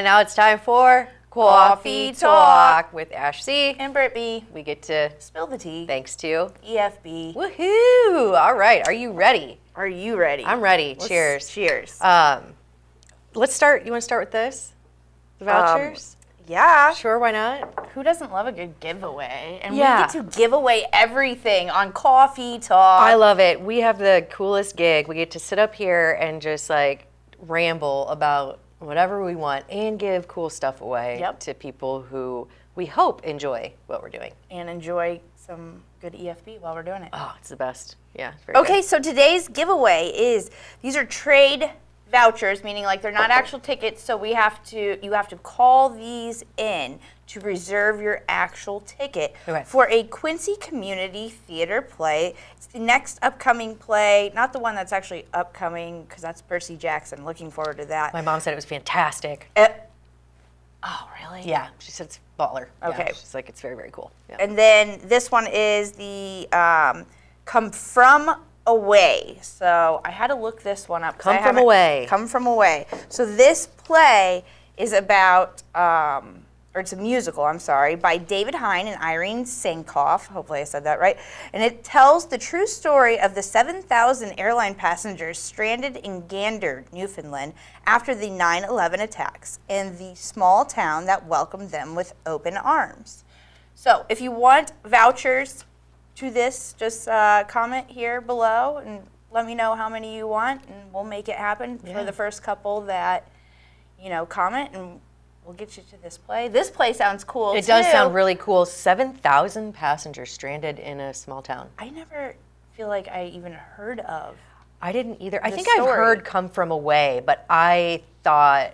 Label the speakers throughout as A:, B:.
A: now it's time for Coffee Talk with Ash C.
B: And Britt B.
A: We get to
B: spill the tea.
A: Thanks to
B: EFB.
A: Woohoo! All right, are you ready?
B: Are you ready?
A: I'm ready. Cheers.
B: Cheers.
A: Let's start. You want to start with this? The vouchers?
B: Yeah.
A: Sure, why not?
B: Who doesn't love a good giveaway? And
A: Yeah.
B: we get to give away everything on Coffee Talk.
A: I love it. We have the coolest gig. We get to sit up here and just like ramble about whatever we want and give cool stuff away to people who we hope enjoy what we're doing.
B: And enjoy some good EFB while we're doing it.
A: Oh, it's the best. Yeah. It's very good.
B: So today's giveaway is, these are trade vouchers, meaning like they're not actual tickets, so you have to call these in to reserve your actual ticket for a Quincy Community Theater play. It's the next upcoming play, not the one that's actually upcoming, because that's Percy Jackson. Looking forward to that.
A: My mom said it was fantastic.
B: Oh, really?
A: Yeah, she said it's baller.
B: Okay.
A: Yeah, she's like, it's very, very cool. Yeah.
B: And then this one is the Come From Away. So I had to look this one up.
A: Come From Away.
B: Come From Away. So this play is about, or it's a musical, I'm sorry, by David Hine and Irene Sankoff. Hopefully I said that right. And it tells the true story of the 7,000 airline passengers stranded in Gander, Newfoundland, after the 9/11 attacks, and the small town that welcomed them with open arms. So if you want vouchers to this, just comment here below and let me know how many you want, and we'll make it happen for the first couple that, comment, and we'll get you to this play. This play sounds cool,
A: It does sound really cool. 7,000 passengers stranded in a small town.
B: I never feel like I even heard of.
A: I didn't either. I think
B: story.
A: I've heard Come From Away, but I thought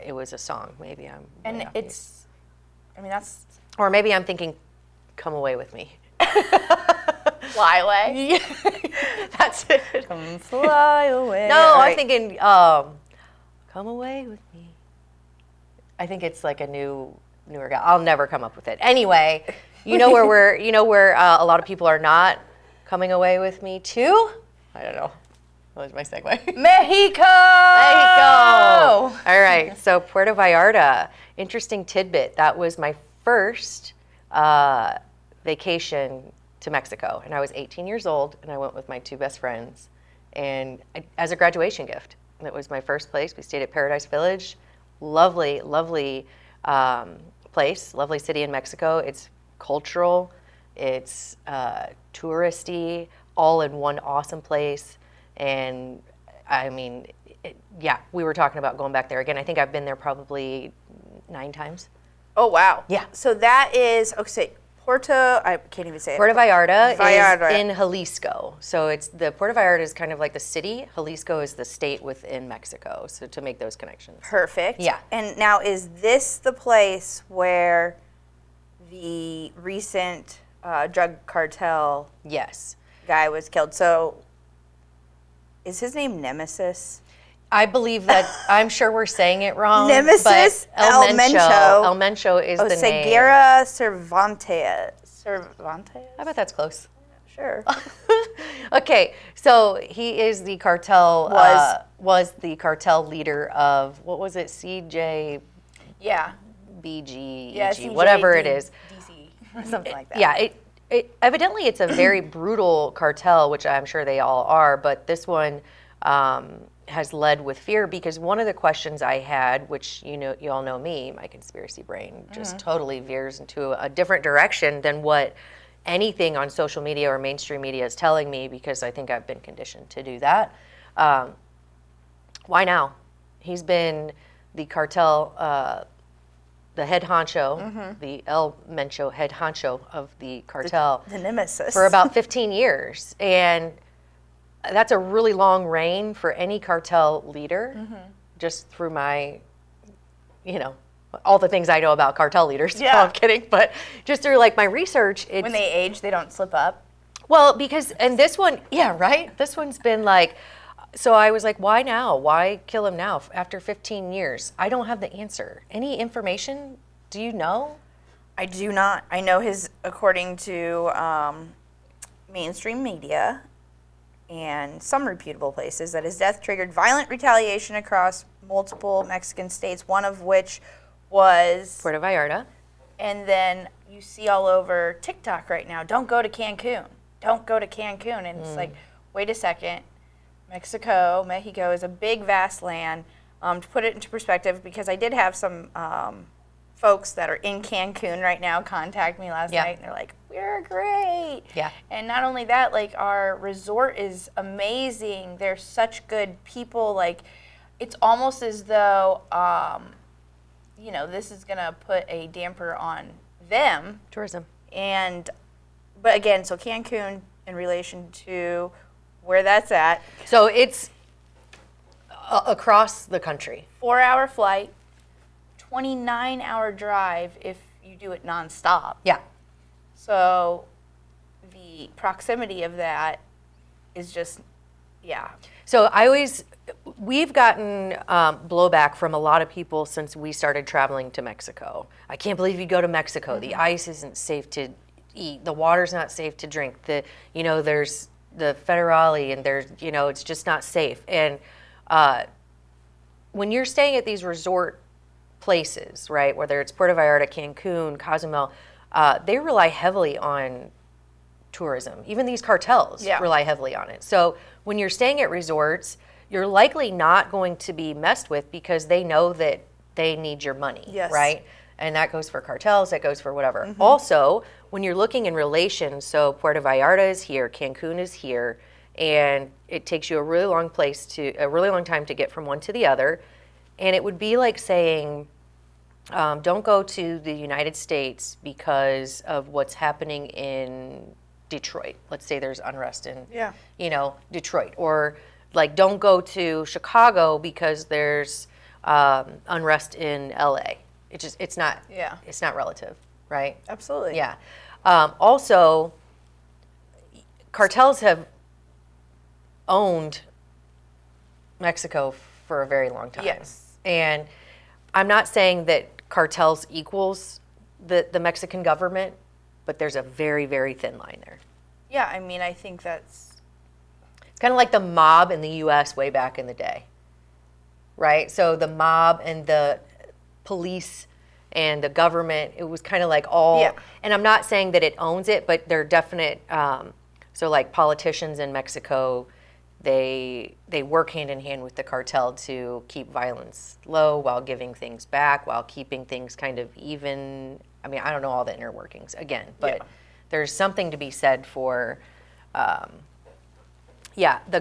A: it was a song. Maybe I'm
B: And
A: way off
B: it's, that's...
A: Or maybe I'm thinking, Come Away With Me.
B: Fly away?
A: Yeah, that's it.
B: Come fly away.
A: No, I'm thinking, Come Away With Me. I think it's like a newer guy. I'll never come up with it. Anyway, where a lot of people are not coming away with me too? I don't know. What was my segue?
B: Mexico!
A: All right, so Puerto Vallarta. Interesting tidbit. That was my first vacation to Mexico, and I was 18 years old, and I went with my two best friends, and as a graduation gift. That was my first place. We stayed at Paradise Village. Lovely, lovely place, lovely city in Mexico. It's cultural, it's touristy, all in one awesome place. And I mean, we were talking about going back there again. I think I've been there probably 9 times.
B: Oh, wow.
A: Yeah.
B: So that is, I can't even say it.
A: Puerto Vallarta is in Jalisco. So it's Puerto Vallarta is kind of like the city. Jalisco is the state within Mexico. So to make those connections.
B: Perfect.
A: Yeah.
B: And now, is this the place where the recent drug cartel guy was killed? So is his name Nemesis?
A: I believe that, I'm sure we're saying it wrong.
B: Nemesis
A: El Mencho. El Mencho is the name.
B: Oseguera Cervantes.
A: I bet that's close.
B: Sure.
A: Okay, so he is the cartel, was the cartel leader of, what was it, CJ?
B: Yeah.
A: BG,
B: yeah,
A: EG, whatever it is.
B: DC, something like that.
A: Yeah, evidently it's a very brutal cartel, which I'm sure they all are, but this one has led with fear, because one of the questions I had, which you all know me, my conspiracy brain just totally veers into a different direction than what anything on social media or mainstream media is telling me, because I think I've been conditioned to do that. Why now? He's been the cartel, the head honcho, the El Mencho head honcho of the cartel,
B: the Nemesis,
A: for about 15 years. And that's a really long reign for any cartel leader, just through my, all the things I know about cartel leaders. Yeah. No, I'm kidding. But just through like my research.
B: When they age, they don't slip up?
A: Well, and this one, right? This one's been like, so I was like, why now? Why kill him now after 15 years? I don't have the answer. Any information? Do you know?
B: I do not. I know according to mainstream media, and some reputable places that his death triggered violent retaliation across multiple Mexican states, one of which was
A: Puerto Vallarta.
B: And then you see all over TikTok right now, don't go to Cancun. Don't go to Cancun. And it's like, wait a second. Mexico is a big, vast land. To put it into perspective, because I did have some folks that are in Cancun right now contact me last night, and they're like, we're great.
A: Yeah.
B: And not only that, like, our resort is amazing. They're such good people. Like, it's almost as though, you know, this is going to put a damper on them.
A: Tourism.
B: But again, so Cancun in relation to where that's at.
A: So it's across the country.
B: 4-hour flight, 29-hour drive if you do it nonstop.
A: Yeah.
B: So the proximity of that is just, yeah.
A: So we've gotten blowback from a lot of people since we started traveling to Mexico. I can't believe you go to Mexico. The ice isn't safe to eat. The water's not safe to drink. There's the federale, and it's just not safe. And when you're staying at these resort places, right, whether it's Puerto Vallarta, Cancun, Cozumel, they rely heavily on tourism. Even these cartels rely heavily on it. So when you're staying at resorts, you're likely not going to be messed with because they know that they need your money, right? And that goes for cartels, that goes for whatever. Mm-hmm. Also, when you're looking in relation, so Puerto Vallarta is here, Cancun is here, and it takes you a really long time to get from one to the other. And it would be like saying, don't go to the United States because of what's happening in Detroit. Let's say there's unrest in, Detroit. Or like, don't go to Chicago because there's unrest in LA. It's not relative, right?
B: Absolutely.
A: Yeah. Also, cartels have owned Mexico for a very long time.
B: Yes.
A: And I'm not saying that cartels equals the Mexican government, but there's a very, very thin line there.
B: Yeah, I mean, I think it's
A: kind of like the mob in the U.S. way back in the day, right? So the mob and the police and the government, it was kind of like and I'm not saying that it owns it, but they're definite, so like politicians in Mexico, they work hand in hand with the cartel to keep violence low while giving things back, while keeping things kind of even. I mean, I don't know all the inner workings again, but there's something to be said for, the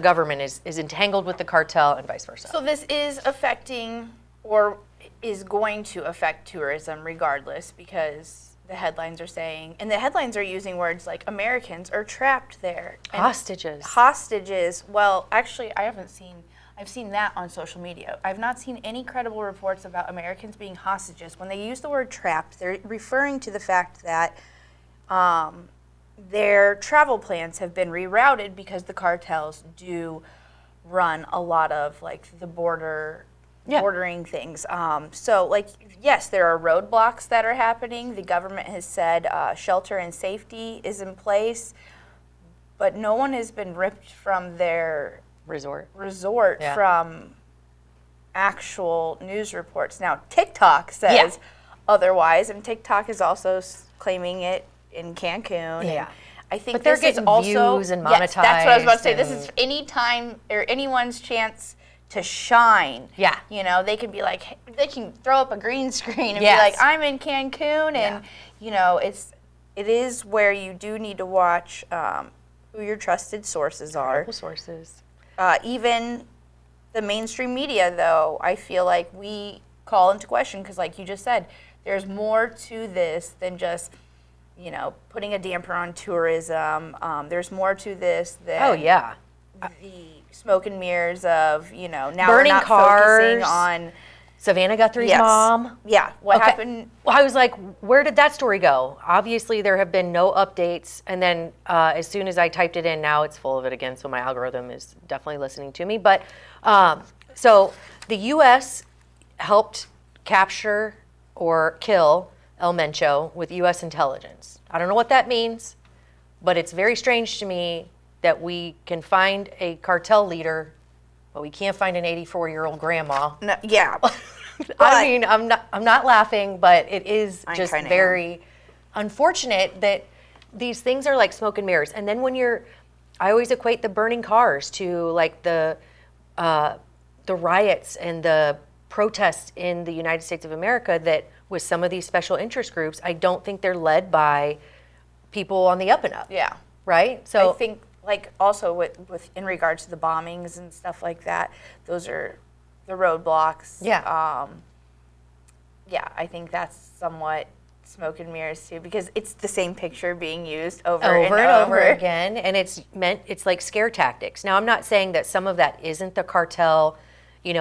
A: government is entangled with the cartel and vice versa.
B: So this is affecting or is going to affect tourism regardless, because the headlines are saying, and the headlines are using words like Americans are trapped there. Hostages. Well, actually, I've seen that on social media. I've not seen any credible reports about Americans being hostages. When they use the word trapped, they're referring to the fact that their travel plans have been rerouted because the cartels do run a lot of like the bordering things. So like, yes, there are roadblocks that are happening. The government has said shelter and safety is in place, but no one has been ripped from their resort from actual news reports. Now, TikTok says otherwise, and TikTok is also claiming it in Cancun.
A: Yeah.
B: I think
A: but they're getting views and monetized.
B: Yes, that's what I was about to say. This is any time or anyone's chance to shine.
A: Yeah.
B: You know, they can be like, they can throw up a green screen and be like, I'm in Cancun. And, you know, it is where you do need to watch who your trusted sources are.
A: Credible sources.
B: Even the mainstream media, though, I feel like we call into question because, like you just said, there's more to this than just, you know, putting a damper on tourism. There's more to this than the smoke and mirrors of, you know, now
A: burning
B: we're not
A: cars,
B: focusing on
A: Savannah Guthrie's mom.
B: Yeah, what happened?
A: Well, I was like, where did that story go? Obviously, there have been no updates. And then as soon as I typed it in, now it's full of it again. So my algorithm is definitely listening to me. But so the U.S. helped capture or kill El Mencho with U.S. intelligence. I don't know what that means, but it's very strange to me that we can find a cartel leader, but we can't find an 84-year-old grandma.
B: No, yeah.
A: I mean, I'm not laughing, but it is
B: I
A: just
B: kinda
A: very unfortunate that these things are like smoke and mirrors. And then I always equate the burning cars to like the riots and the protests in the United States of America that with some of these special interest groups, I don't think they're led by people on the up and up.
B: Yeah.
A: Right? So
B: I think like also with in regards to the bombings and stuff like that, those are the roadblocks.
A: Yeah.
B: Yeah, I think that's somewhat smoke and mirrors too, because it's the same picture being used over and over
A: again, and it's like scare tactics. Now, I'm not saying that some of that isn't the cartel,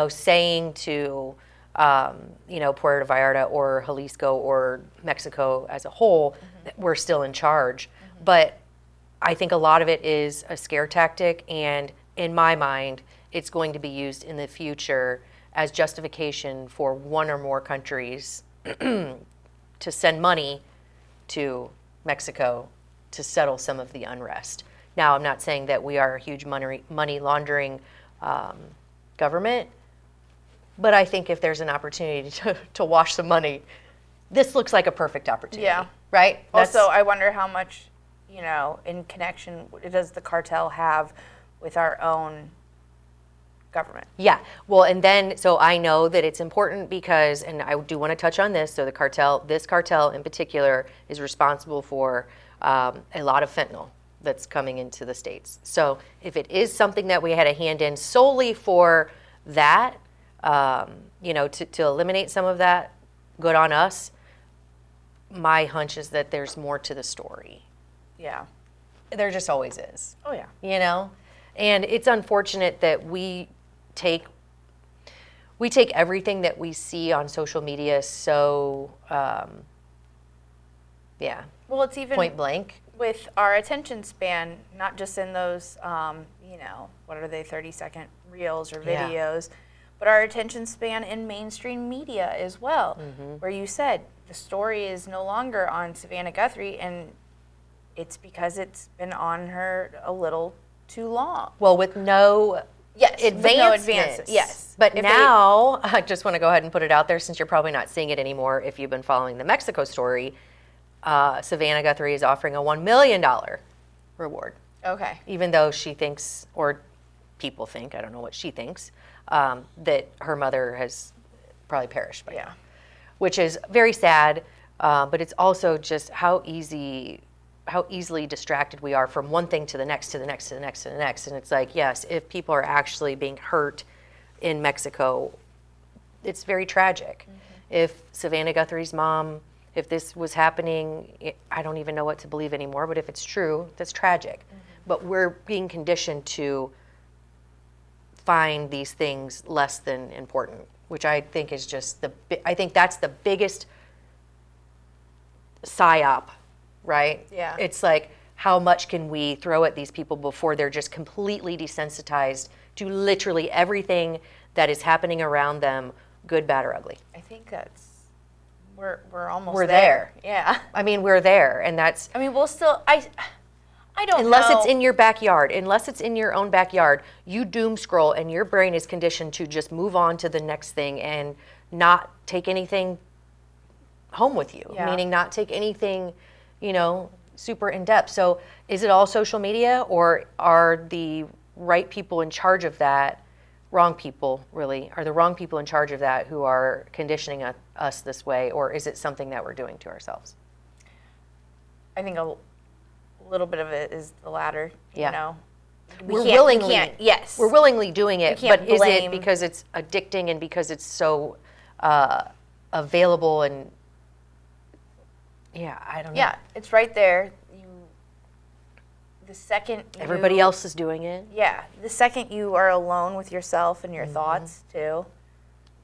A: saying to, Puerto Vallarta or Jalisco or Mexico as a whole, that we're still in charge. But I think a lot of it is a scare tactic, and in my mind, it's going to be used in the future as justification for one or more countries to send money to Mexico to settle some of the unrest. Now, I'm not saying that we are a huge money laundering government, but I think if there's an opportunity to wash some money, this looks like a perfect opportunity.
B: Yeah.
A: Right?
B: Also, I wonder how much, in connection does the cartel have with our own government?
A: Yeah. Well, and then, so I know that it's important because, and I do want to touch on this, so this cartel in particular is responsible for a lot of fentanyl that's coming into the States. So if it is something that we had a hand in solely for that, to eliminate some of that, good on us. My hunch is that there's more to the story.
B: Yeah.
A: There just always is.
B: Oh, yeah.
A: And it's unfortunate that we take everything that we see on social media so,
B: Well, it's even
A: point blank.
B: With our attention span, not just in those, what are they, 30-second reels or videos, but our attention span in mainstream media as well, where you said the story is no longer on Savannah Guthrie, and it's because it's been on her a little too long.
A: Well, with no
B: advances. Yes.
A: But now, I just want to go ahead and put it out there since you're probably not seeing it anymore if you've been following the Mexico story. Savannah Guthrie is offering a $1 million reward.
B: Okay.
A: Even though she thinks, or people think, I don't know what she thinks, that her mother has probably perished by now. Which is very sad, but it's also just how easily distracted we are from one thing to the next, to the next, to the next, to the next. And it's like, yes, if people are actually being hurt in Mexico, it's very tragic. If Savannah Guthrie's mom, if this was happening, I don't even know what to believe anymore, but if it's true, that's tragic. But we're being conditioned to find these things less than important, which I think is just I think that's the biggest psyop. Right?
B: Yeah.
A: It's like, how much can we throw at these people before they're just completely desensitized to literally everything that is happening around them, good, bad, or ugly?
B: I think we're almost
A: we're there.
B: Yeah.
A: I mean, we're there, and that's.
B: I mean, we'll still. I don't know.
A: Unless it's in your backyard, unless it's in your own backyard, you doom scroll, and your brain is conditioned to just move on to the next thing and not take anything home with you.
B: Yeah.
A: Meaning, not take anything, super in depth. So is it all social media, or are the right people in charge of that, wrong people really, are the wrong people in charge of that who are conditioning us this way, or is it something that we're doing to ourselves?
B: I think a little bit of it is the latter,
A: We're willingly doing it, but is it
B: blame.
A: because it's addicting and because it's so available and I don't know.
B: Yeah, it's right there. The second
A: everybody else is doing it.
B: Yeah, the second you are alone with yourself and your thoughts too.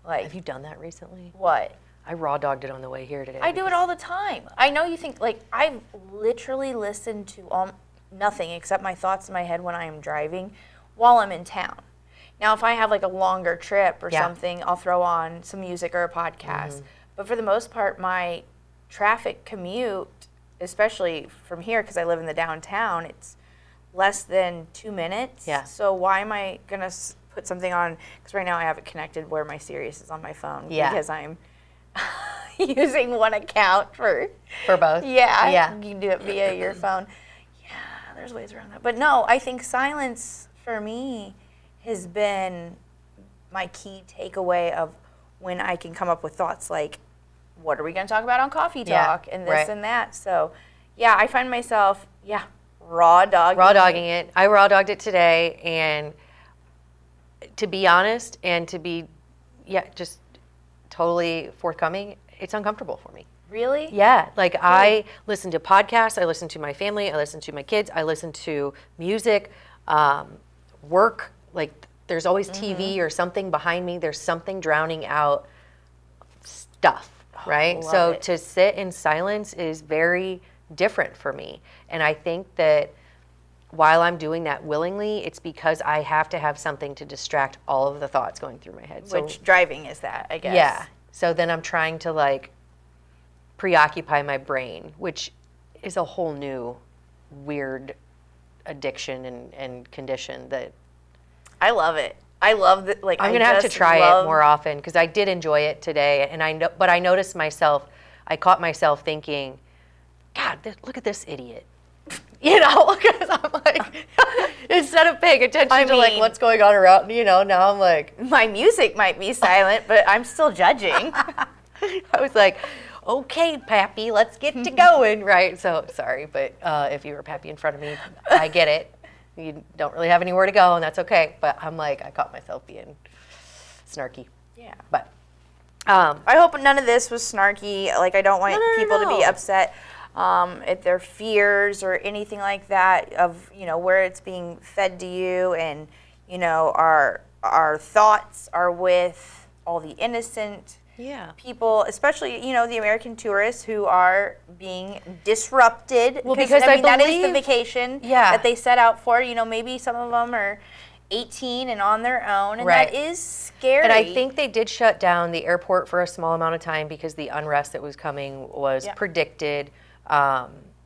B: Like,
A: have you done that recently?
B: What?
A: I raw dogged it on the way here today.
B: I do it all the time. I know you think, like, I've literally listened to nothing except my thoughts in my head when I am driving while I'm in town. Now, if I have like a longer trip or something, I'll throw on some music or a podcast. But for the most part, my traffic commute, especially from here because I live in the downtown, it's less than 2 minutes.
A: Yeah.
B: So why am I going to put something on? Because right now I have it connected where my Sirius is on my phone.
A: Yeah.
B: Because I'm using one account for
A: both.
B: Yeah. You can do it via your phone. Yeah, there's ways around that. But no, I think silence for me has been my key takeaway of when I can come up with thoughts like, what are we going to talk about on Coffee Talk, and this and that. So, yeah, I find myself, raw dogging
A: it. I raw dogged it today, and to be honest and to be, just totally forthcoming, it's uncomfortable for me.
B: Really?
A: Yeah, like I listen to podcasts, I listen to my family, I listen to my kids, I listen to music, work, like there's always TV or something behind me, there's something drowning out stuff. Right? So to sit in silence is very different for me. And I think that while I'm doing that willingly, it's because I have to have something to distract all of the thoughts going through my head.
B: Which driving is that, I guess.
A: Yeah. So then I'm trying to like preoccupy my brain, which is a whole new weird addiction and condition that
B: I love it. I love that. Like
A: I'm gonna have to try it more often because I did enjoy it today, and I noticed myself. I caught myself thinking, God, look at this idiot. You know, because I'm like, instead of paying attention to like what's going on around, now I'm like,
B: my music might be silent, but I'm still judging.
A: I was like, okay, Pappy, let's get to going, right? So sorry, but if you were Pappy in front of me, I get it. You don't really have anywhere to go, and that's okay. But I'm like, I caught myself being snarky.
B: Yeah.
A: But
B: I hope none of this was snarky. Like, I don't want people to be upset at their fears or anything like that of, where it's being fed to you. And, our thoughts are with all the innocent people, especially, the American tourists who are being disrupted.
A: Well, because I believe
B: that is the vacation that they set out for. Maybe some of them are 18 and on their own, and that is scary.
A: And I think they did shut down the airport for a small amount of time because the unrest that was coming was predicted.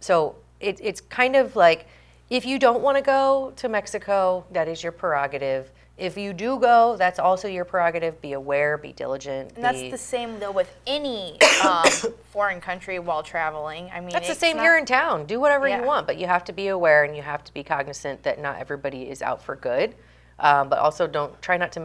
A: So it's kind of like, if you don't want to go to Mexico, that is your prerogative. If you do go, that's also your prerogative. Be aware, be diligent.
B: And that's the same, though, with any foreign country while traveling. I mean,
A: that's the same here in town. Do whatever you want, but you have to be aware and you have to be cognizant that not everybody is out for good. But also try not to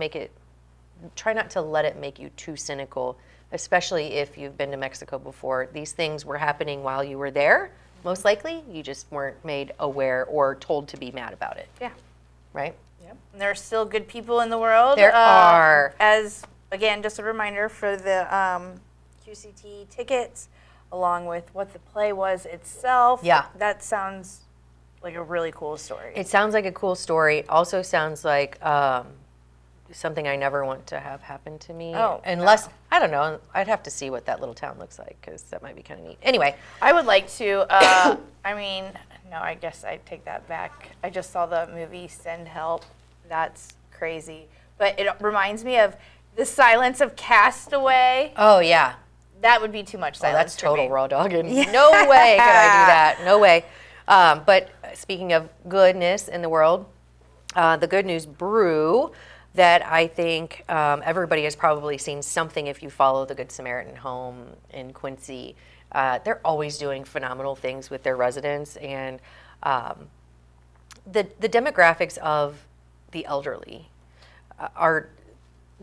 A: let it make you too cynical, especially if you've been to Mexico before. These things were happening while you were there, most likely. You just weren't made aware or told to be mad about it.
B: Yeah.
A: Right?
B: Yep. And there are still good people in the world.
A: There are.
B: As, again, just a reminder for the QCT tickets, along with what the play was itself.
A: Yeah.
B: That sounds like a really cool story.
A: It sounds like a cool story. It also sounds like something I never want to have happen to me. Unless, I don't know, I'd have to see what that little town looks like, because that might be kind of neat. Anyway.
B: I would like to, no, I guess I take that back. I just saw the movie Send Help. That's crazy. But it reminds me of The Silence of Castaway.
A: Oh, yeah.
B: That would be too much silence.
A: That's total raw dogging. Yeah. No way could I do that. No way. But speaking of goodness in the world, the Good News Brew that I think everybody has probably seen something if you follow the Good Samaritan Home in Quincy. They're always doing phenomenal things with their residents, and the demographics of the elderly are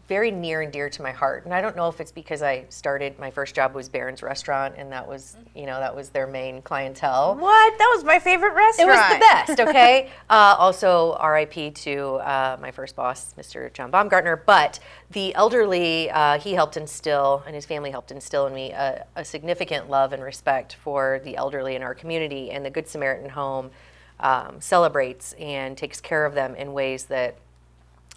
A: very near and dear to my heart. And I don't know if it's because my first job was Barron's Restaurant, and that was, that was their main clientele.
B: What? That was my favorite restaurant.
A: It was the best, okay? Also, RIP to my first boss, Mr. John Baumgartner. But the elderly, he helped instill, and his family helped instill in me a significant love and respect for the elderly in our community. And the Good Samaritan Home celebrates and takes care of them in ways that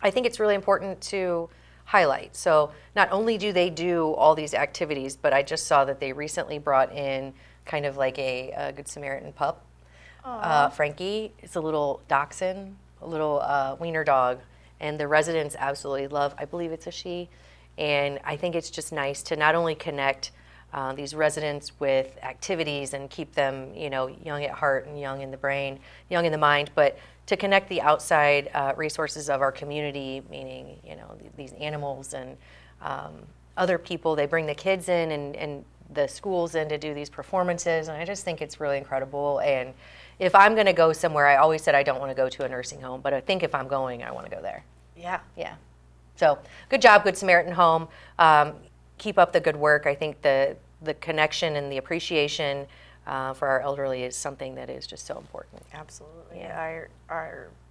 A: I think it's really important to highlight. So not only do they do all these activities, but I just saw that they recently brought in kind of like a Good Samaritan pup. Frankie is a little dachshund, a little wiener dog, and the residents absolutely love, I believe it's a she, and I think it's just nice to not only connect these residents with activities and keep them, young at heart and young in the brain, young in the mind, but to connect the outside resources of our community, meaning, these animals and other people. They bring the kids in and the schools in to do these performances, and I just think it's really incredible. And if I'm going to go somewhere, I always said I don't want to go to a nursing home, but I think if I'm going, I want to go there.
B: Yeah.
A: Yeah. So good job, Good Samaritan Home. Keep up the good work. I think the connection and the appreciation for our elderly is something that is just so important.
B: Absolutely.
A: Yeah.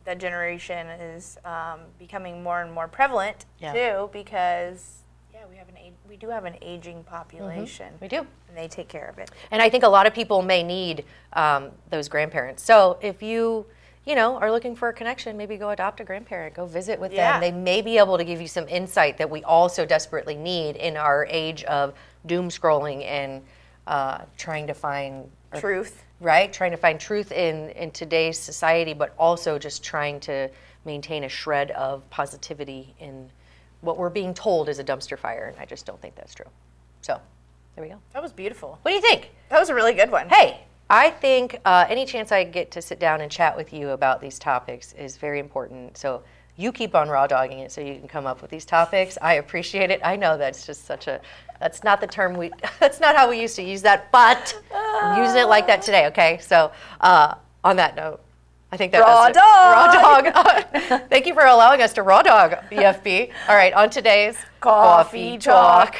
B: That generation is becoming more and more prevalent too, because we do have an aging population.
A: We do.
B: And they take care of it.
A: And I think a lot of people may need those grandparents. So if you are looking for a connection, maybe go adopt a grandparent, go visit with them. They may be able to give you some insight that we all so desperately need in our age of doom scrolling and trying to find
B: truth.
A: Right? Trying to find truth in today's society, but also just trying to maintain a shred of positivity in what we're being told is a dumpster fire. And I just don't think that's true. So there we go.
B: That was beautiful.
A: What do you think?
B: That was a really good one.
A: Hey, I think any chance I get to sit down and chat with you about these topics is very important. So you keep on raw dogging it so you can come up with these topics. I appreciate it. I know that's just that's not the term that's not how we used to use that, but I'm using it like that today, okay? So on that note, I think that
B: raw
A: dog. Raw dog. Thank you for allowing us to raw dog, BFB. All right, on today's
B: Coffee Talk.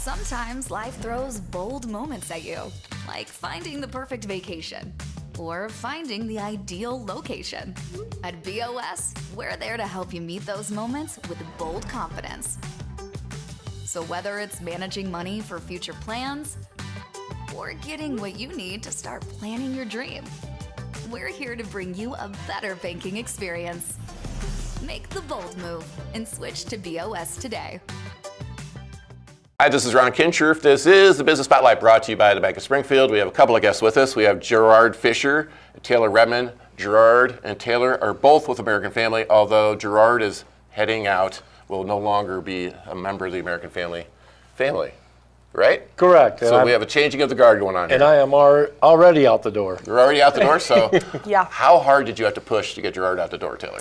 C: Sometimes life throws bold moments at you, like finding the perfect vacation or finding the ideal location. At BOS, we're there to help you meet those moments with bold confidence. So whether it's managing money for future plans or getting what you need to start planning your dream, we're here to bring you a better banking experience. Make the bold move and switch to BOS today.
D: Hi, this is Ron Kincherf. This is the Business Spotlight brought to you by the Bank of Springfield. We have a couple of guests with us. We have Gerard Fisher and Taylor Redmond. Gerard and Taylor are both with American Family, although Gerard is heading out, will no longer be a member of the American Family, right?
E: Correct.
D: So we have a changing of the guard going on here.
E: And I am already out the door.
D: You're already out the door, so
A: Yeah.
D: how hard did you have to push to get Gerard out the door, Taylor?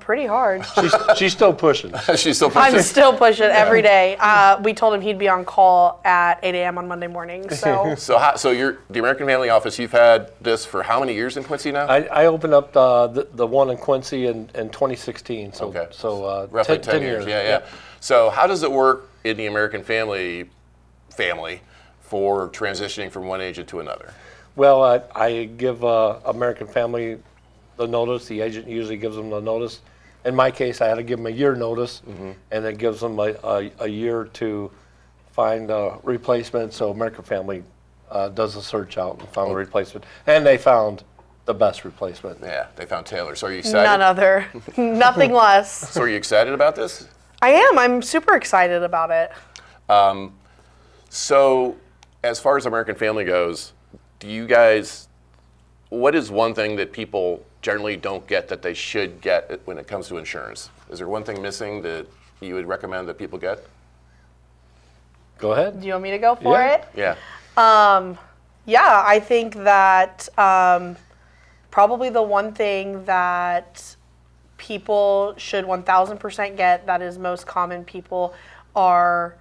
A: Pretty hard.
E: She's still pushing.
D: She's still pushing.
F: I'm still pushing every day. We told him he'd be on call at 8 a.m. on Monday morning. So
D: So you're the American Family office. You've had this for how many years in Quincy now?
E: I opened up the one in Quincy in 2016. So
D: Okay.
E: so
D: Roughly 10 years. Yeah. So how does it work in the American family for transitioning from one agent to another?
E: Well, I give American Family the notice. The agent usually gives them the notice. In my case, I had to give them a year notice, and it gives them a year to find a replacement. So American Family does a search out and found a replacement, and they found the best replacement.
D: Yeah, they found Taylor. So are you excited?
F: none other, nothing less.
D: So are you excited about this?
F: I am. I'm super excited about it.
D: So as far as American Family goes, do you guys, what is one thing that people generally don't get that they should get when it comes to insurance? Is there one thing missing that you would recommend that people get?
E: Go ahead.
F: Do you want me to go for
E: Yeah.
F: it?
D: Yeah.
F: Yeah, I think that probably the one thing that people should 1000% get that is most common people are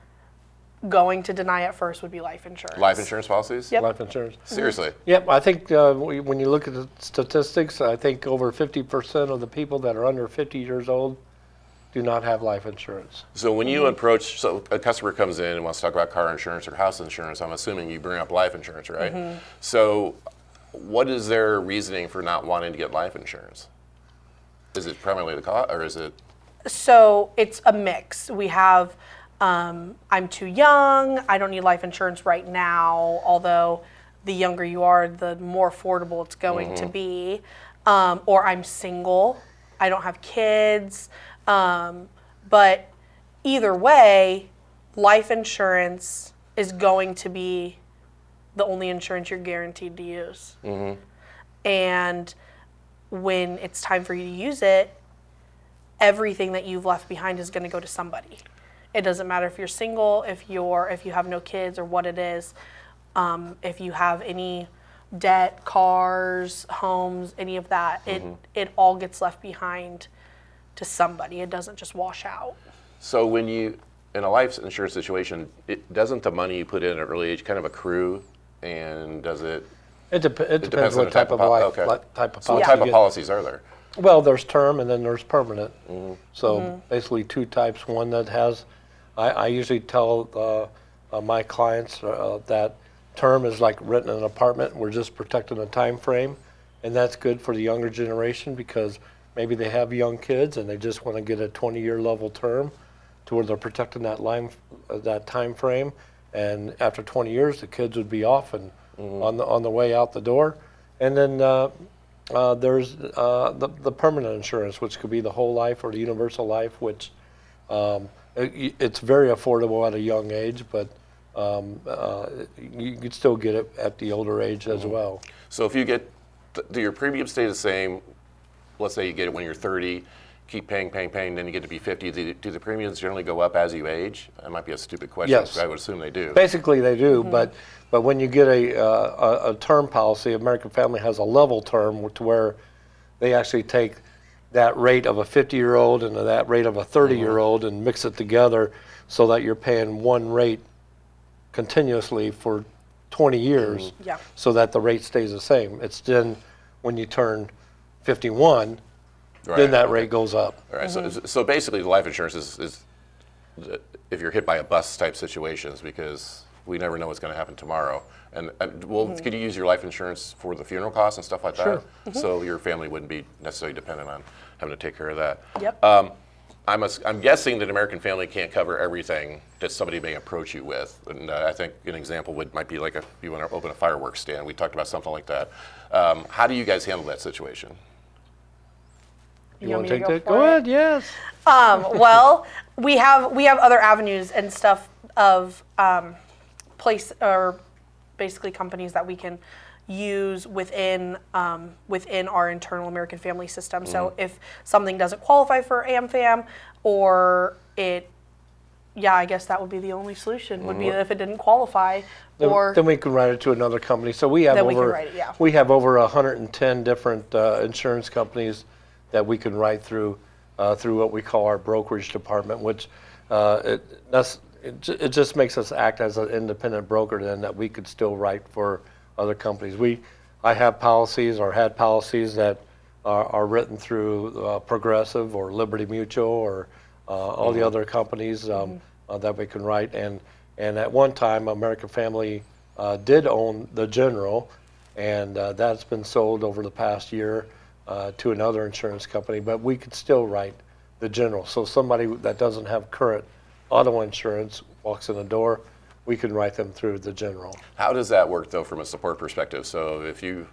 F: going to deny at first would be life insurance.
D: Life insurance policies?
F: Yep.
E: Life insurance.
D: Seriously?
E: Yep, I think when you look at the statistics, I think over 50% of the people that are under 50 years old do not have life insurance.
D: So when you approach, so a customer comes in and wants to talk about car insurance or house insurance, I'm assuming you bring up life insurance, right? So what is their reasoning for not wanting to get life insurance? Is it primarily the cost, or is it?
F: So it's a mix. We have, I'm too young, I don't need life insurance right now, although the younger you are, the more affordable it's going to be. Or I'm single, I don't have kids. But either way, life insurance is going to be the only insurance you're guaranteed to use. And when it's time for you to use it, everything that you've left behind is going to go to somebody. It doesn't matter if you're single, if you have no kids, or what it is. If you have any debt, cars, homes, any of that, it all gets left behind to somebody. It doesn't just wash out.
D: So when you, in a life insurance situation, doesn't the money you put in at an early age kind of accrue, and does it?
E: It depends
D: on
E: what type of life, type of
D: So what
E: policy
D: type
E: you
D: of
E: get.
D: policies are there?
E: Well, there's term and then there's permanent. So basically two types. One that has, I usually tell my clients that term is like renting an apartment. We're just protecting a time frame, and that's good for the younger generation because maybe they have young kids and they just want to get a 20-year level term to where they're protecting that time frame. And after 20 years, the kids would be off and on the way out the door. And then there's the permanent insurance, which could be the whole life or the universal life, which it's very affordable at a young age, but you could still get it at the older age as well.
D: So if you get, do your premiums stay the same? Let's say you get it when you're 30, keep paying, then you get to be 50. Do the premiums generally go up as you age? That might be a stupid question.
E: Yes.
D: But I would assume they do.
E: Basically, they do, but when you get a term policy, American Family has a level term to where they actually take that rate of a 50-year-old and that rate of a 30-year-old and mix it together so that you're paying one rate continuously for 20 years so that the rate stays the same. It's then when you turn 51, then that rate goes up.
D: All right. So basically, the life insurance is if you're hit by a bus type situations, because we never know what's going to happen tomorrow. And well, could you use your life insurance for the funeral costs and stuff like
E: Sure.
D: that? So your family wouldn't be necessarily dependent on having to take care of that.
F: Yep.
D: I'm guessing that American Family can't cover everything that somebody may approach you with. And I think an example might be like if you want to open a fireworks stand. We talked about something like that. How do you guys handle that situation?
E: You
F: want
E: want
F: me
E: to
F: to
E: take
F: go
E: that?
F: for
E: Go
F: it?
E: ahead, yes.
F: Well, we have other avenues and stuff of place or basically companies that we can use within our internal American Family system. So if something doesn't qualify for AmFam, or I guess that would be the only solution. Would be if it didn't qualify, or
E: Then we can write it to another company. So we have
F: Then we can
E: over
F: write it, yeah.
E: we have over 110 different insurance companies that we can write through what we call our brokerage department, which it just makes us act as an independent broker, then that we could still write for other companies. I have policies or had policies that are written through Progressive or Liberty Mutual or all the other companies that we can write. And at one time, American Family did own the General, and that's been sold over the past year to another insurance company, but we could still write the General. So somebody that doesn't have current auto insurance walks in the door, we can write them through the General.
D: How does that work, though, from a support perspective? So if you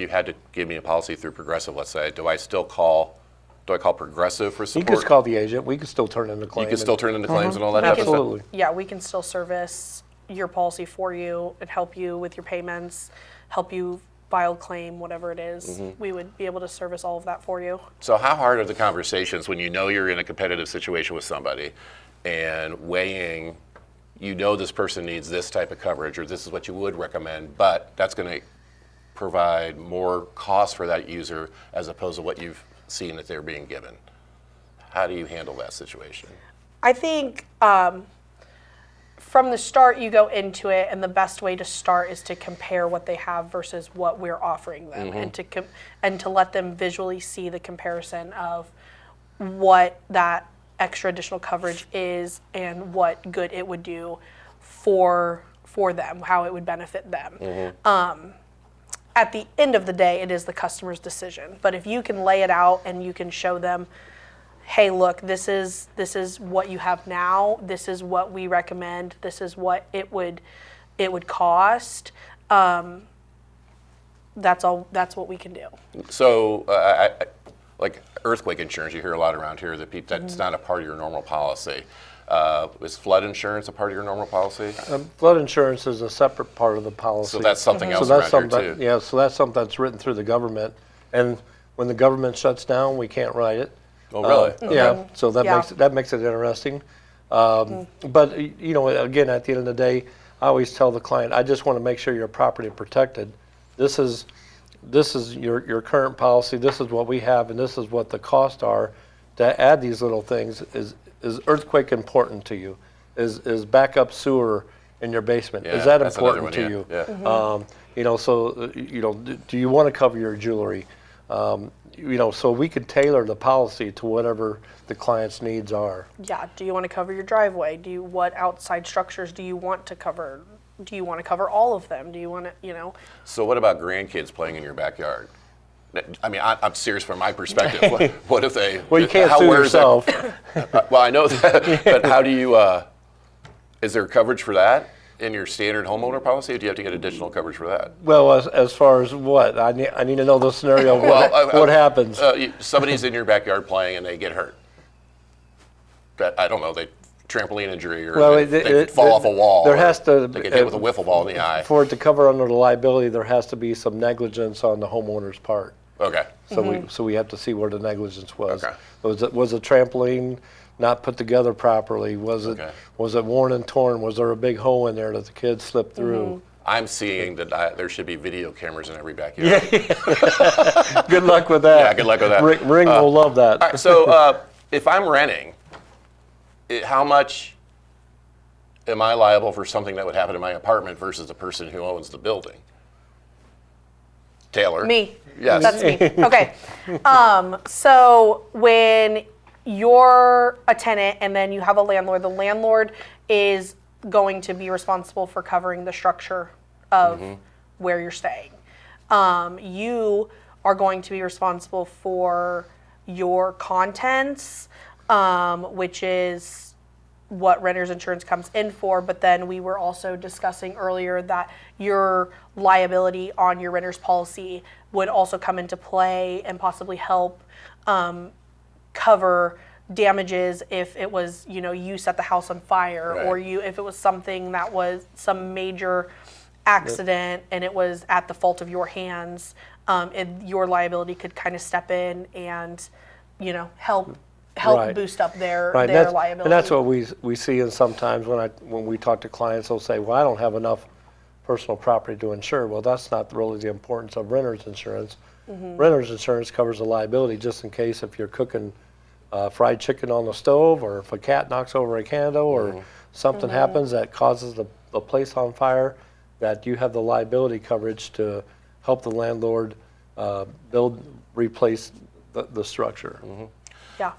D: had to give me a policy through Progressive, let's say, do I call Progressive for
E: You
D: support?
E: can just call the agent. We can still turn in the claim.
D: You can still turn into claims and all that
F: We
D: type
F: can-
D: of stuff?
E: Absolutely.
F: yeah, we can still service your policy for you and help you with your payments, help you file claim, whatever it is. We would be able to service all of that for you.
D: So how hard are the conversations when you know you're in a competitive situation with somebody and weighing, this person needs this type of coverage or this is what you would recommend, but that's going to provide more cost for that user as opposed to what you've seen that they're being given? How do you handle that situation?
F: I think from the start you go into it, and the best way to start is to compare what they have versus what we're offering them, and to let them visually see the comparison of what that extra additional coverage is and what good it would do for them, how it would benefit them. At the end of the day, it is the customer's decision. But if you can lay it out and you can show them, hey, look, this is what you have now. This is what we recommend. This is what it would cost. That's all. That's what we can do.
D: So, like earthquake insurance, you hear a lot around here that that's not a part of your normal policy. Is flood insurance a part of your normal policy?
E: Flood insurance is a separate part of the policy.
D: So that's something else
E: So that's
D: around
E: something
D: here too.
E: Yeah, so that's something that's written through the government. And when the government shuts down, we can't write it.
D: Oh, really?
E: Yeah, so that
F: Yeah.
E: makes it interesting. But again, at the end of the day, I always tell the client, I just want to make sure your property protected. This is your current policy. This is what we have, and this is what the costs are to add these little things. Is earthquake important to you? Is backup sewer in your basement?
D: Yeah,
E: Is that
D: that's another
E: important to
D: one,
E: you?
D: yeah.
E: Do you want to cover your jewelry? So we could tailor the policy to whatever the client's needs are.
F: Yeah. Do you want to cover your driveway? What outside structures do you want to cover? Do you want to cover all of them? Do you want to,
D: So what about grandkids playing in your backyard? I mean, I'm serious from my perspective. What if they?
E: Well, you can't sue
D: where is
E: yourself.
D: Well, I know that, but how do you? Is there coverage for that in your standard homeowner policy, or do you have to get additional coverage for that?
E: Well, as far as what? I need to know the scenario. What happens?
D: Somebody's in your backyard playing and they get hurt. I don't know. They trampoline injury, or they fall off a wall.
E: There
D: or
E: has to
D: they get hit with a wiffle ball in the eye.
E: For it to cover under the liability, there has to be some negligence on the homeowner's part.
D: Okay.
E: So we have to see where the negligence was.
D: Okay.
E: Was a trampoline not put together properly? Was it worn and torn? Was there a big hole in there that the kids slipped through?
D: I'm seeing that there should be video cameras in every backyard.
E: Good luck with that.
D: Yeah, good luck with that.
E: Ring will love that.
D: All right, so if I'm renting, how much am I liable for something that would happen in my apartment versus the person who owns the building? Taylor.
F: Me.
D: Yes.
F: That's me. Okay. So when you're a tenant and then you have a landlord. The landlord is going to be responsible for covering the structure of where you're staying. You are going to be responsible for your contents, which is what renter's insurance comes in for. But then we were also discussing earlier that your liability on your renter's policy would also come into play and possibly help cover damages if it was, you set the house on fire,
D: Right.
F: or if it was something that was some major accident and it was at the fault of your hands, your liability could kind of step in and, help
E: Right.
F: boost up their
E: Right,
F: liability.
E: and that's what we see. And sometimes when we talk to clients, they'll say, "Well, I don't have enough personal property to insure." Well, that's not really the importance of renter's insurance. Renter's insurance covers the liability just in case if you're cooking fried chicken on the stove, or if a cat knocks over a candle, or something happens that causes the place on fire, that you have the liability coverage to help the landlord replace the structure.
F: Yeah.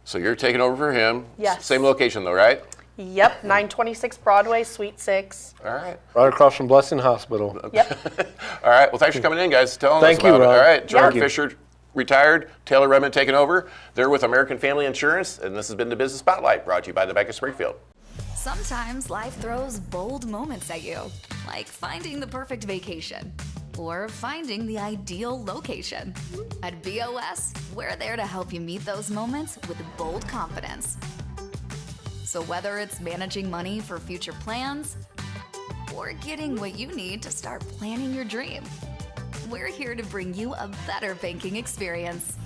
D: So you're taking over for him.
F: Yes.
D: Same location though, right?
F: Yep. 926 Broadway, Suite 6.
D: All right.
E: Right across from Blessing Hospital.
F: Yep.
D: All right. Well, thanks for coming in, guys. Telling
E: Thank
D: us
E: you,
D: about it.
E: Rob.
D: All right. Gerard
E: you.
D: Fisher, retired. Taylor Redmond taking over. They're with American Family Insurance, and this has been the Business Spotlight, brought to you by the Bank of Springfield.
C: Sometimes life throws bold moments at you, like finding the perfect vacation or finding the ideal location. At BOS, we're there to help you meet those moments with bold confidence. So whether it's managing money for future plans or getting what you need to start planning your dream, we're here to bring you a better banking experience.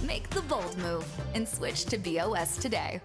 C: Make the bold move and switch to BOS today.